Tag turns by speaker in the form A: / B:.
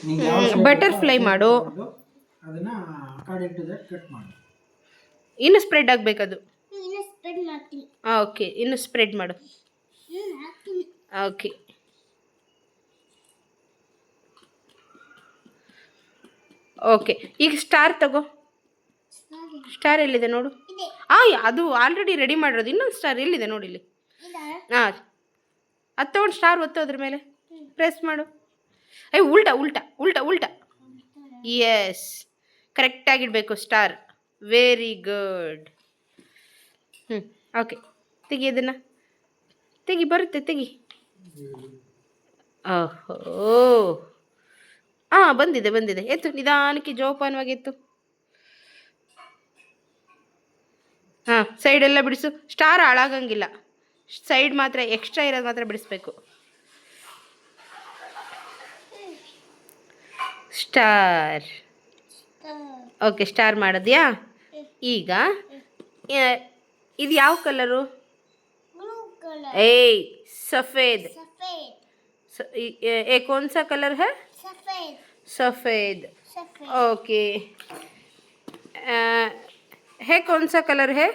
A: ನಿಂಗೆ ಯಾವ shape ಬೇಕೋ
B: ಬಟರ್ಫ್ಲೈ
A: shape
B: ಮಾಡು.
A: ತಗೊಂಡು ಅದನ್ನ ಅಕಾರ್ಡಿಂಗ್ ಟು ದಟ್ ಕಟ್ ಮಾಡು.
B: ಇನ್ನು ಸ್ಪ್ರೆಡ್ ಆಗಬೇಕದು.
C: ಇನ್ನು ಸ್ಪ್ರೆಡ್ ಮಾಡ್ತೀನಿ.
B: ಓಕೆ, ಇನ್ನು ಸ್ಪ್ರೆಡ್ ಮಾಡು.
C: ಹಾಕ್ತೀನಿ.
B: Okay, okay. ಈಗ ಸ್ಟಾರ್ ತಗೋ. ಸ್ಟಾರ್ ಎಲ್ಲಿದೆ ನೋಡು.
C: ಇದೆ.
B: ಅದು ಆಲ್ರೆಡಿ ರೆಡಿ ಮಾಡಿರೋದು. ಇನ್ನೊಂದು ಸ್ಟಾರ್ ಎಲ್ಲಿದೆ ನೋಡಿ ಇಲ್ಲಿ.
C: ಇದಾ?
B: ಹಾಂ, ಅದು ತೊಗೊಂಡು ಸ್ಟಾರ್ ಒತ್ತು ಅದ್ರ ಮೇಲೆ ಪ್ರೆಸ್ ಮಾಡು. ಉಲ್ಟಾ ಉಲ್ಟಾ ಉಲ್ಟಾ ಉಲ್ಟಾ. ಎಸ್, ಕರೆಕ್ಟಾಗಿಡಬೇಕು ಸ್ಟಾರ್. Very good. ಓಕೆ, ತೆಗಿ ಅದನ್ನು. ತೆಗಿ, ಬರುತ್ತೆ, ತೆಗಿ. ಓಹೋ, ಬಂದಿದೆ ಬಂದಿದೆ. ಎತ್ತು, ನಿಧಾನಕ್ಕೆ ಜೋಪಾನವಾಗಿ ಎತ್ತು. ಸೈಡೆಲ್ಲ ಬಿಡಿಸು. ಸ್ಟಾರ್ ಹಾಳಾಗಂಗಿಲ್ಲ. ಸೈಡ್ ಮಾತ್ರ ಎಕ್ಸ್ಟ್ರಾ ಇರೋದು ಮಾತ್ರ ಬಿಡಿಸ್ಬೇಕು. ಸ್ಟಾರ್. ಓಕೆ, ಸ್ಟಾರ್ ಮಾಡಿದ್ಯಾ? ಈಗ ಇದು ಯಾವ ಕಲರು?
C: Blue colour.
B: सफ़ेद.
C: सफेद.
B: ये कौन सा कलर है?
C: सफेद.
B: सफ़ेद.
C: सफेद.
B: ओके. है कौन सा कलर है?